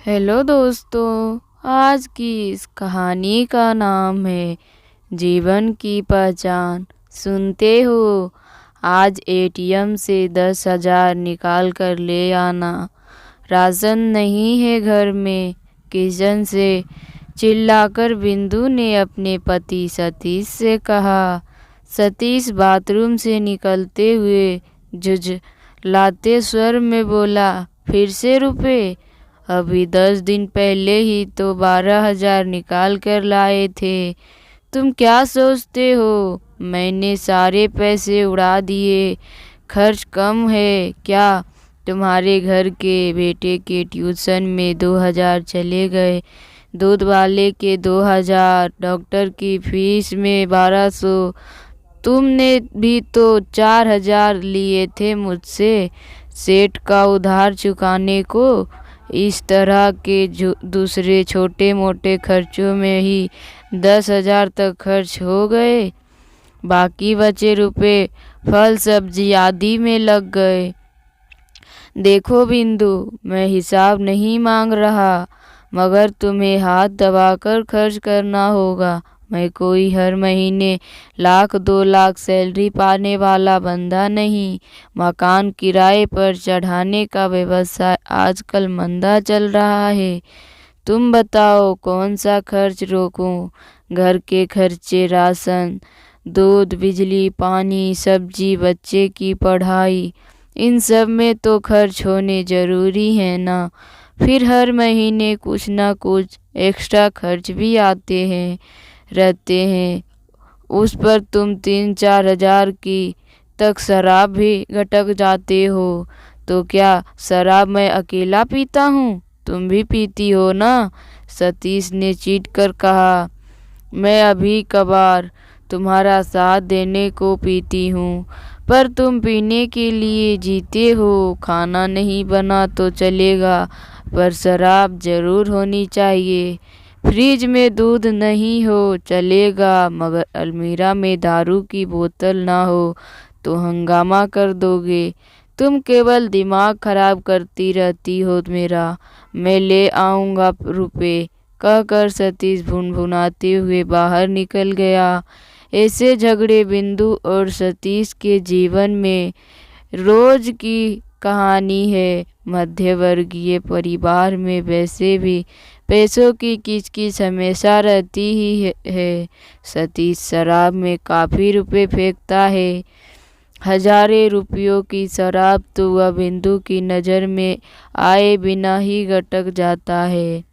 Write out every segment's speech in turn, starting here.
Hello दोस्तों। आज की इस कहानी का नाम है जीवन की पहचान। सुनते हो? आज एटीएम से 10,000 निकाल कर ले आना। राशन नहीं है घर में। किचन से चिल्लाकर बिंदु ने अपने पति सतीश से कहा। सतीश बाथरूम से निकलते हुए झुझलाते स्वर में बोला, फिर से रुपए? अभी 10 दिन पहले ही तो 12,000 निकाल कर लाए थे। तुम क्या सोचते हो मैंने सारे पैसे उड़ा दिए? खर्च कम है क्या? तुम्हारे घर के बेटे के ट्यूशन में 2,000 चले गए, दूध वाले के 2,000, डॉक्टर की फीस में 1,200। तुमने भी तो 4,000 लिए थे मुझसे सेठ का उधार चुकाने को। इस तरह के दूसरे छोटे मोटे खर्चों में ही 10,000 तक खर्च हो गए। बाकी बचे रुपए फल सब्जी आदि में लग गए। देखो बिंदु, मैं हिसाब नहीं मांग रहा, मगर तुम्हें हाथ दबाकर खर्च करना होगा। मैं कोई हर महीने 1,00,000-2,00,000 सैलरी पाने वाला बंदा नहीं। मकान किराए पर चढ़ाने का व्यवसाय आजकल मंदा चल रहा है। तुम बताओ कौन सा खर्च रोकूं? घर के खर्चे, राशन, दूध, बिजली, पानी, सब्जी, बच्चे की पढ़ाई, इन सब में तो खर्च होने जरूरी है ना। फिर हर महीने कुछ ना कुछ एक्स्ट्रा खर्च भी आते हैं रहते हैं। उस पर तुम 3-4 हज़ार की तक शराब भी घटक जाते हो। तो क्या शराब मैं अकेला पीता हूँ? तुम भी पीती हो ना? सतीश ने चीट कर कहा। मैं अभी कभार तुम्हारा साथ देने को पीती हूँ, पर तुम पीने के लिए जीते हो। खाना नहीं बना तो चलेगा, पर शराब जरूर होनी चाहिए। फ्रिज में दूध नहीं हो चलेगा, मगर अलमीरा में दारू की बोतल ना हो तो हंगामा कर दोगे। तुम केवल दिमाग खराब करती रहती हो मेरा। मैं ले आऊँगा रुपए, कहकर सतीश भुनभुनाते हुए बाहर निकल गया। ऐसे झगड़े बिंदु और सतीश के जीवन में रोज की कहानी है। मध्यवर्गीय परिवार में वैसे भी पैसों की किचकिच हमेशा रहती ही है। सतीश शराब में काफी रुपए फेंकता है। हजारे रुपयों की शराब तो वह बिंदु की नज़र में आए बिना ही गटक जाता है।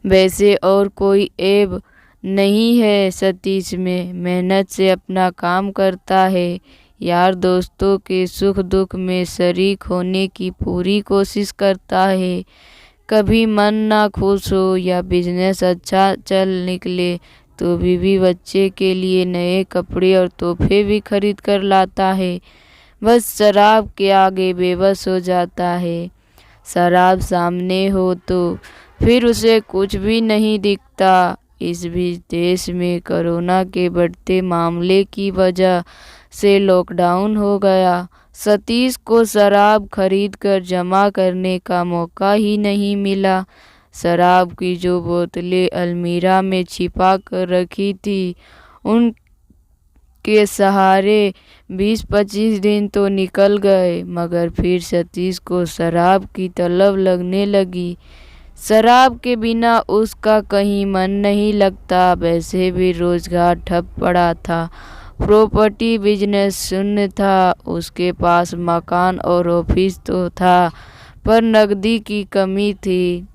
वैसे और कोई ऐब नहीं है सतीश में। मेहनत से अपना काम करता है, यार दोस्तों के सुख दुख में शरीक होने की पूरी कोशिश करता है। कभी मन ना खुश हो या बिजनेस अच्छा चल निकले तो बीवी बच्चे के लिए नए कपड़े और तोहफे भी खरीद कर लाता है। बस शराब के आगे बेबस हो जाता है। शराब सामने हो तो फिर उसे कुछ भी नहीं दिखता। इस बीच देश में कोरोना के बढ़ते मामले की वजह से लॉकडाउन हो गया। सतीश को शराब खरीद कर जमा करने का मौका ही नहीं मिला। शराब की जो बोतलें अलमीरा में छिपा कर रखी थी, उनके सहारे 20-25 दिन तो निकल गए, मगर फिर सतीश को शराब की तलब लगने लगी। शराब के बिना उसका कहीं मन नहीं लगता। वैसे भी रोजगार ठप पड़ा था, प्रॉपर्टी बिजनेस शून्य था। उसके पास मकान और ऑफिस तो था, पर नकदी की कमी थी।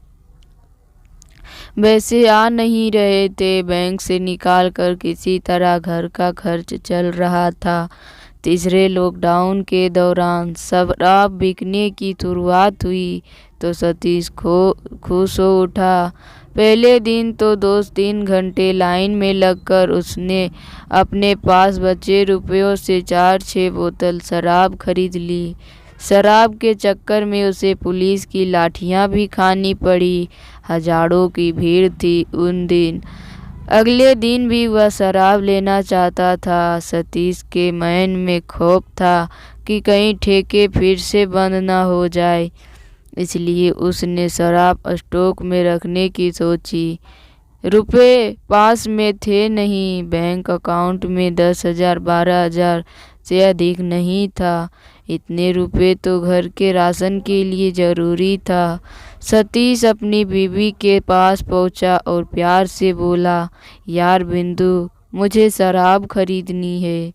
वैसे आ नहीं रहे थे, बैंक से निकाल कर किसी तरह घर का खर्च चल रहा था। तीसरे लॉकडाउन के दौरान शराब बिकने की शुरुआत हुई तो सतीश खुश हो उठा। पहले दिन तो 2-3 घंटे लाइन में लगकर उसने अपने पास बचे रुपयों से 4-6 बोतल शराब खरीद ली। शराब के चक्कर में उसे पुलिस की लाठियां भी खानी पड़ी। हजारों की भीड़ थी उन दिन। अगले दिन भी वह शराब लेना चाहता था। सतीश के मन में खौफ था कि कहीं ठेके फिर से बंद न हो जाए। इसलिए उसने शराब स्टॉक में रखने की सोची। रुपए पास में थे नहीं, बैंक अकाउंट में 10,000 12,000 से अधिक नहीं था। इतने रुपए तो घर के राशन के लिए जरूरी था। सतीश अपनी बीवी के पास पहुंचा और प्यार से बोला, यार बिंदु, मुझे शराब खरीदनी है।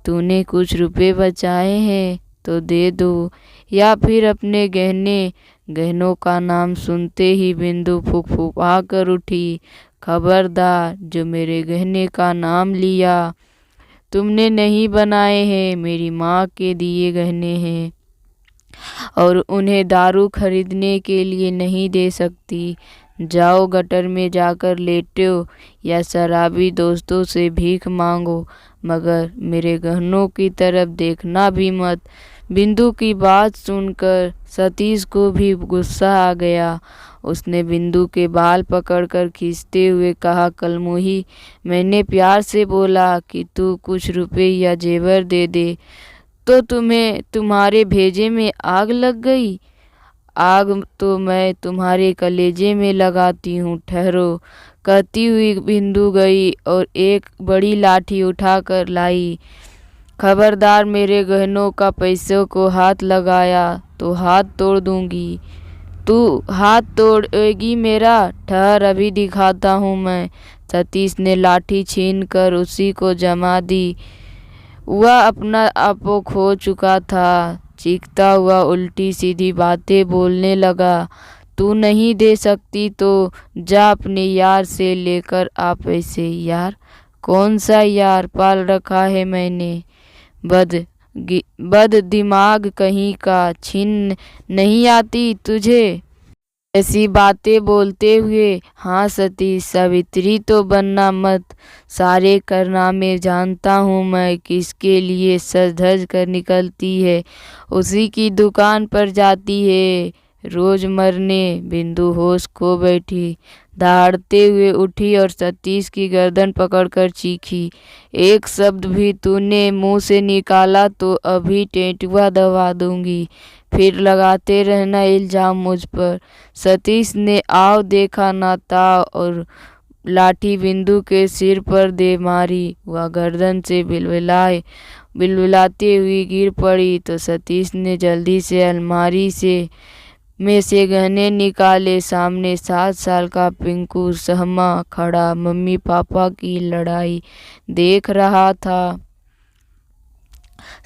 तूने कुछ रुपए बचाए हैं तो दे दो, या फिर अपने गहनों का नाम सुनते ही बिंदु फुफुका कर उठी। खबरदार, जो मेरे गहने का नाम लिया, तुमने नहीं बनाए हैं, मेरी माँ के दिए गहने हैं और उन्हें दारू खरीदने के लिए नहीं दे सकती। जाओ गटर में जाकर लेटो या शराबी दोस्तों से भीख मांगो, मगर मेरे गहनों की तरफ देखना भी मत। बिंदु की बात सुनकर सतीश को भी गुस्सा आ गया। उसने बिंदु के बाल पकड़कर खींचते हुए कहा, कलमुही, मैंने प्यार से बोला कि तू कुछ रुपए या जेवर दे दे, तो तुम्हें तुम्हारे भेजे में आग लग गई। आग तो मैं तुम्हारे कलेजे में लगाती हूँ, ठहरो। कहती हुई बिंदु गई और एक बड़ी लाठी उठाकर लाई। खबरदार, मेरे गहनों का पैसों को हाथ लगाया तो हाथ तोड़ दूंगी। तू हाथ तोड़ेगी मेरा? ठहर, अभी दिखाता हूँ मैं। सतीश ने लाठी छीनकर उसी को जमा दी। वह अपना आपो खो चुका था। चीखता हुआ उल्टी सीधी बातें बोलने लगा। तू नहीं दे सकती तो जा अपने यार से लेकर आ पैसे। यार? कौन सा यार पाल रखा है मैंने? बद दिमाग कहीं का, छीन नहीं आती तुझे? ऐसी बातें बोलते हुए, हाँ सतीश, सावित्री तो बनना मत। सारे कारनामे जानता हूँ मैं, किसके लिए सज धज कर निकलती है, उसी की दुकान पर जाती है रोज मरने। बिंदु होश खो बैठी, दहाड़ते हुए उठी और सतीश की गर्दन पकड़कर चीखी, एक शब्द भी तूने मुंह से निकाला तो अभी टेटुआ दबा दूंगी, फिर लगाते रहना इल्जाम मुझ पर। सतीश ने आव देखा ना ताव और लाठी बिंदु के सिर पर दे मारी। वह गर्दन से बिलबिलाती हुई गिर पड़ी तो सतीश ने जल्दी से अलमारी में से गहने निकाले। सामने 7 साल का पिंकू सहमा खड़ा मम्मी पापा की लड़ाई देख रहा था।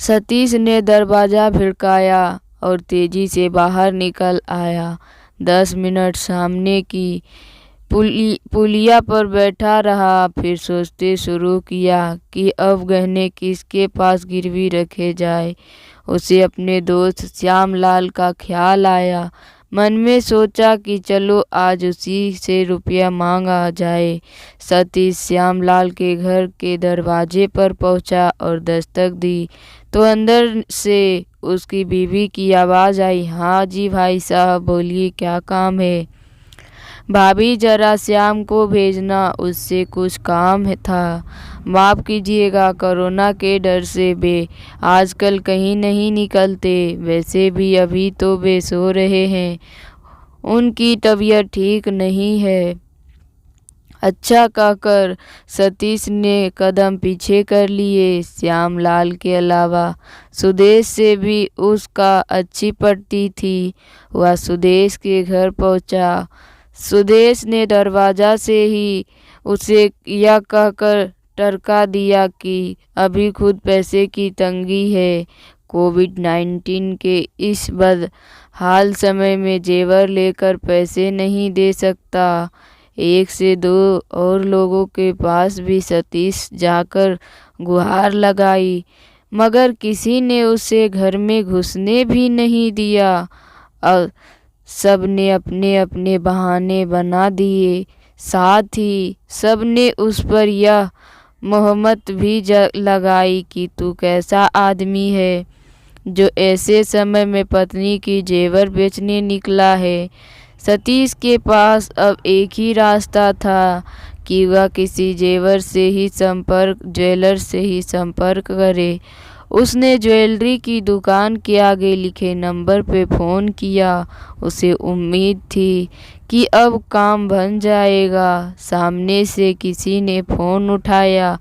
सतीश ने दरवाजा भिड़काया और तेजी से बाहर निकल आया। 10 मिनट सामने की पुलिया पर बैठा रहा, फिर सोचते शुरू किया कि अब गहने किसके पास गिरवी रखे जाए। उसे अपने दोस्त श्यामलाल का ख्याल आया। मन में सोचा कि चलो आज उसी से रुपया मांगा जाए। सतीश श्यामलाल के घर के दरवाजे पर पहुंचा और दस्तक दी तो अंदर से उसकी बीवी की आवाज़ आई, हाँ जी भाई साहब, बोलिए क्या काम है? भाभी, जरा श्याम को भेजना, उससे कुछ काम था। माफ़ कीजिएगा, कोरोना के डर से वे आजकल कहीं नहीं निकलते। वैसे भी अभी तो वे सो रहे हैं, उनकी तबीयत ठीक नहीं है। अच्छा कहकर सतीश ने कदम पीछे कर लिए। श्यामलाल के अलावा सुदेश से भी उसका अच्छी पड़ती थी। वह सुदेश के घर पहुंचा। सुदेश ने दरवाजा से ही उसे यह कहकर टरका दिया कि अभी खुद पैसे की तंगी है। कोविड-19 के इस बदहाल समय में जेवर लेकर पैसे नहीं दे सकता। 1 से 2 और लोगों के पास भी सतीश जाकर गुहार लगाई, मगर किसी ने उसे घर में घुसने भी नहीं दिया और सब ने अपने अपने बहाने बना दिए। साथ ही सब ने उस पर यह मोहम्मत भी लगाई कि तू कैसा आदमी है जो ऐसे समय में पत्नी की जेवर बेचने निकला है। सतीश के पास अब एक ही रास्ता था कि वह किसी ज्वेलर से ही संपर्क करे उसने ज्वेलरी की दुकान के आगे लिखे नंबर पे फ़ोन किया। उसे उम्मीद थी कि अब काम बन जाएगा। सामने से किसी ने फ़ोन उठाया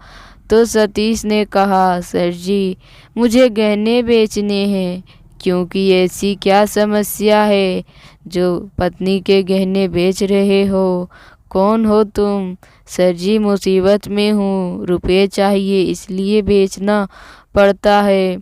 तो सतीश ने कहा, सर जी, मुझे गहने बेचने हैं। क्योंकि ऐसी क्या समस्या है जो पत्नी के गहने बेच रहे हो? कौन हो तुम? सर जी, मुसीबत में हूँ, रुपए चाहिए इसलिए बेचना पड़ता है,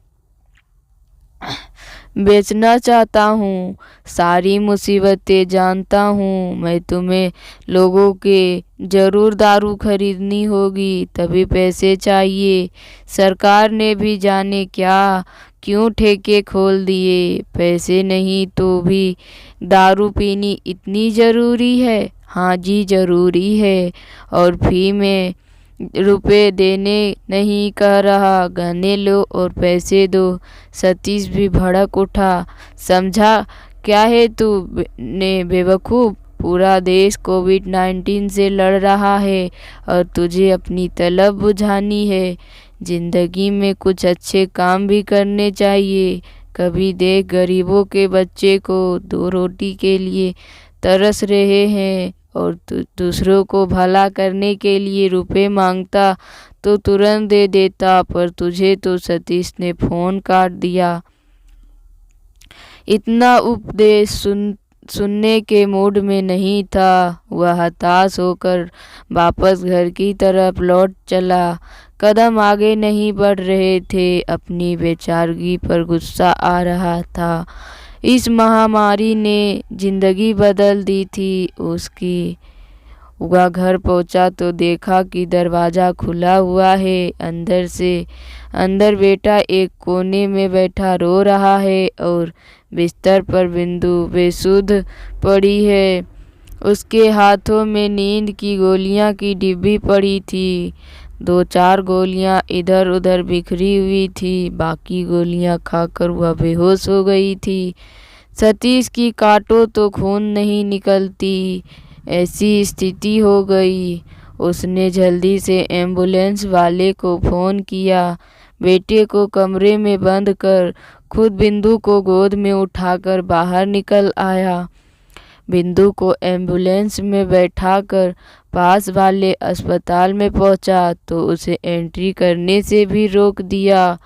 बेचना चाहता हूँ। सारी मुसीबतें जानता हूँ मैं। तुम्हें लोगों के ज़रूर दारू खरीदनी होगी, तभी पैसे चाहिए। सरकार ने भी जाने क्या क्यों ठेके खोल दिए। पैसे नहीं तो भी दारू पीनी इतनी ज़रूरी है? हाँ जी, ज़रूरी है। और फी में रुपए देने नहीं कह रहा, गहने लो और पैसे दो। सतीश भी भड़क उठा। समझा क्या है तू ने बेवकूफ़? पूरा देश कोविड-19 से लड़ रहा है और तुझे अपनी तलब बुझानी है। जिंदगी में कुछ अच्छे काम भी करने चाहिए। कभी देख, गरीबों के बच्चे को 2 रोटी के लिए तरस रहे हैं और दूसरों को भला करने के लिए रुपए मांगता तो तुरंत दे देता, पर तुझे तो सतीश ने फ़ोन काट दिया। इतना उपदेश सुनने के मूड में नहीं था। वह हताश होकर वापस घर की तरफ लौट चला। कदम आगे नहीं बढ़ रहे थे। अपनी बेचारगी पर गुस्सा आ रहा था। इस महामारी ने जिंदगी बदल दी थी उसकी। वह घर पहुंचा तो देखा कि दरवाज़ा खुला हुआ है। अंदर बेटा एक कोने में बैठा रो रहा है और बिस्तर पर बिंदु बेसुध पड़ी है। उसके हाथों में नींद की गोलियां की डिब्बी पड़ी थी। 2-4 गोलियां इधर उधर बिखरी हुई थी। बाकी गोलियां खाकर वह बेहोश हो गई थी। सतीश की काटो तो खून नहीं निकलती, ऐसी स्थिति हो गई। उसने जल्दी से एम्बुलेंस वाले को फ़ोन किया। बेटे को कमरे में बंद कर खुद बिंदु को गोद में उठाकर बाहर निकल आया। बिंदु को एम्बुलेंस में बैठाकर पास वाले अस्पताल में पहुंचा तो उसे एंट्री करने से भी रोक दिया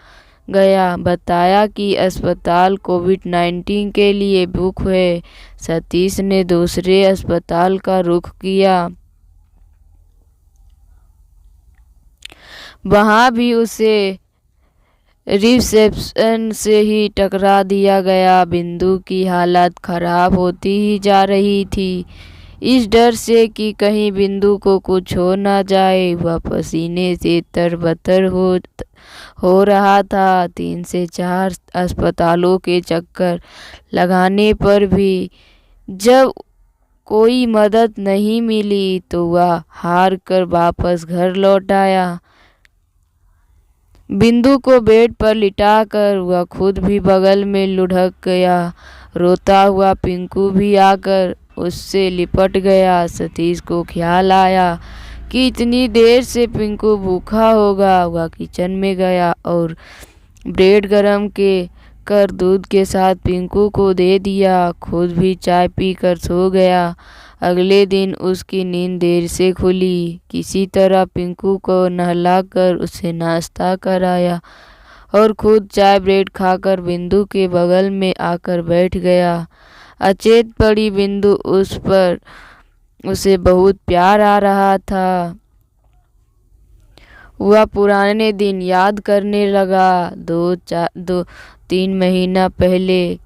गया। बताया कि अस्पताल कोविड-19 के लिए बुक है। सतीश ने दूसरे अस्पताल का रुख किया। वहां भी उसे रिसेप्शन से ही टकरा दिया गया। बिंदु की हालत खराब होती ही जा रही थी। इस डर से कि कहीं बिंदु को कुछ हो ना जाए, वह पसीने से तरबतर हो रहा था। 3 से 4 अस्पतालों के चक्कर लगाने पर भी जब कोई मदद नहीं मिली तो वह हार कर वापस घर लौट आया। बिंदु को बेड पर लिटाकर वह खुद भी बगल में लुढ़क गया। रोता हुआ पिंकू भी आकर उससे लिपट गया। सतीश को ख्याल आया कि इतनी देर से पिंकू भूखा होगा। वह किचन में गया और ब्रेड गरम कर दूध के साथ पिंकू को दे दिया। खुद भी चाय पीकर सो गया। अगले दिन उसकी नींद देर से खुली। किसी तरह पिंकू को नहलाकर उसे नाश्ता कराया और खुद चाय ब्रेड खाकर बिंदु के बगल में आकर बैठ गया। अचेत पड़ी बिंदु उसे बहुत प्यार आ रहा था। वह पुराने दिन याद करने लगा। 2-3 महीना पहले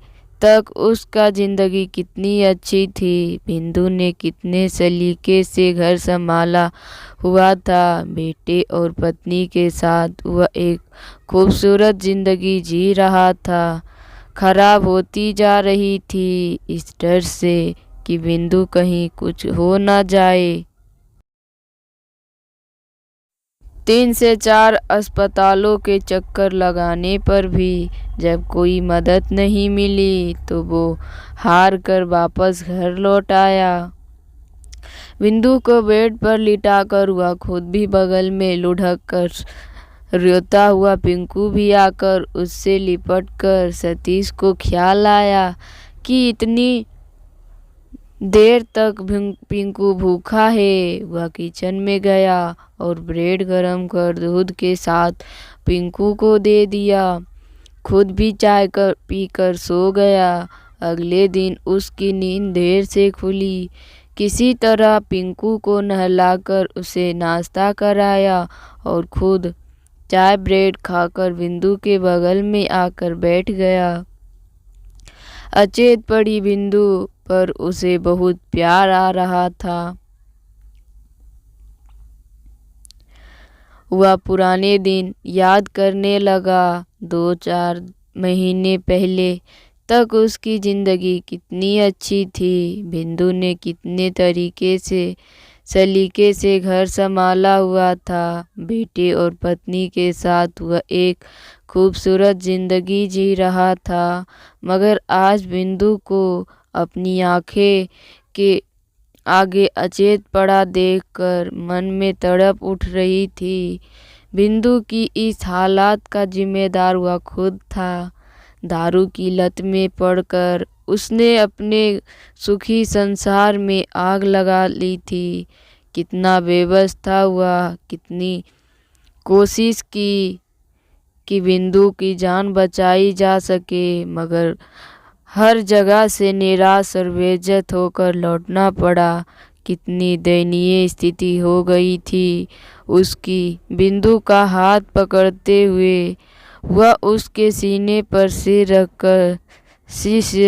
तक उसका जिंदगी कितनी अच्छी थी। बिंदु ने कितने सलीके से घर संभाला हुआ था। बेटे और पत्नी के साथ वह एक खूबसूरत जिंदगी जी रहा था। खराब होती जा रही थी इस डर से कि बिंदु कहीं कुछ हो ना जाए। 3 से 4 अस्पतालों के चक्कर लगाने पर भी जब कोई मदद नहीं मिली तो वो हार कर वापस घर लौट आया। बिंदु को बेड पर लिटाकर वह खुद भी बगल में लुढ़क कर रोता हुआ पिंकू भी आकर उससे लिपट कर सतीश को ख्याल आया कि इतनी देर तक पिंकू भूखा है। वह किचन में गया और ब्रेड गरम कर दूध के साथ पिंकू को दे दिया। खुद भी चाय पीकर सो गया। अगले दिन उसकी नींद देर से खुली। किसी तरह पिंकू को नहलाकर उसे नाश्ता कराया और खुद चाय ब्रेड खाकर बिंदु के बगल में आकर बैठ गया। अचेत पड़ी बिंदु पर उसे बहुत प्यार आ रहा था। वह पुराने दिन याद करने लगा। 2-4 महीने पहले तक उसकी जिंदगी कितनी अच्छी थी। बिंदु ने कितने तरीके से सलीके से घर संभाला हुआ था। बेटे और पत्नी के साथ वह एक खूबसूरत जिंदगी जी रहा था। मगर आज बिंदु को अपनी आंखें के आगे अचेत पड़ा देखकर मन में तड़प उठ रही थी। बिंदु की इस हालात का जिम्मेदार वह खुद था। दारू की लत में पड़कर उसने अपने सुखी संसार में आग लगा ली थी। कितना बेबस था वह। कितनी कोशिश की कि बिंदु की जान बचाई जा सके, मगर हर जगह से निराश और बेइज्जत होकर लौटना पड़ा। कितनी दयनीय स्थिति हो गई थी उसकी। बिंदु का हाथ पकड़ते हुए वह उसके सीने पर सिर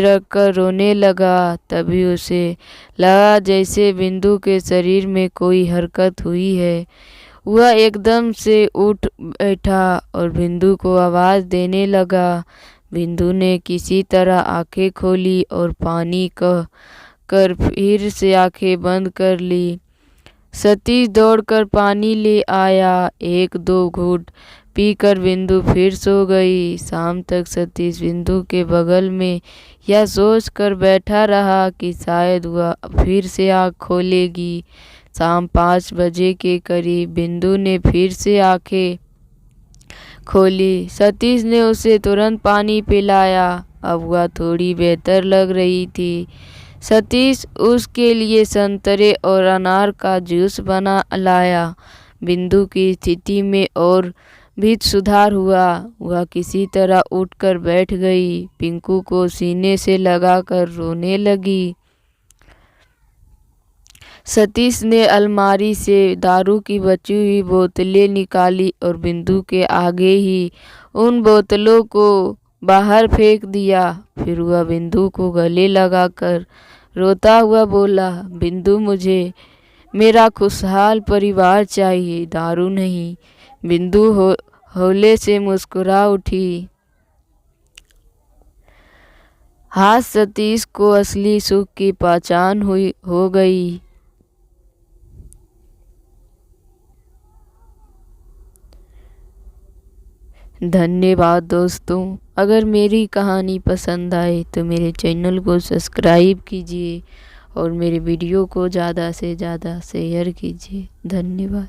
रखकर रोने लगा। तभी उसे लगा जैसे बिंदु के शरीर में कोई हरकत हुई है। वह एकदम से उठ बैठा और बिंदु को आवाज़ देने लगा। बिंदु ने किसी तरह आंखें खोली और पानी कर फिर से आंखें बंद कर ली। सतीश दौड़कर पानी ले आया। 1-2 घूंट पीकर बिंदु फिर सो गई। शाम तक सतीश बिंदु के बगल में यह सोच कर बैठा रहा कि शायद वह फिर से आँख खोलेगी। शाम 5 बजे के करीब बिंदु ने फिर से आंखें खोली। सतीश ने उसे तुरंत पानी पिलाया। अब वह थोड़ी बेहतर लग रही थी। सतीश उसके लिए संतरे और अनार का जूस बना लाया। बिंदु की स्थिति में और भी सुधार हुआ। वह किसी तरह उठकर बैठ गई। पिंकू को सीने से लगाकर रोने लगी। सतीश ने अलमारी से दारू की बची हुई बोतलें निकाली और बिंदु के आगे ही उन बोतलों को बाहर फेंक दिया। फिर वह बिंदु को गले लगाकर रोता हुआ बोला, बिंदु मुझे मेरा खुशहाल परिवार चाहिए, दारू नहीं। बिंदु हौले से मुस्कुरा उठी। हाथ सतीश को असली सुख की पहचान हो गई। धन्यवाद दोस्तों। अगर मेरी कहानी पसंद आए तो मेरे चैनल को सब्सक्राइब कीजिए और मेरे वीडियो को ज़्यादा से ज़्यादा शेयर कीजिए। धन्यवाद।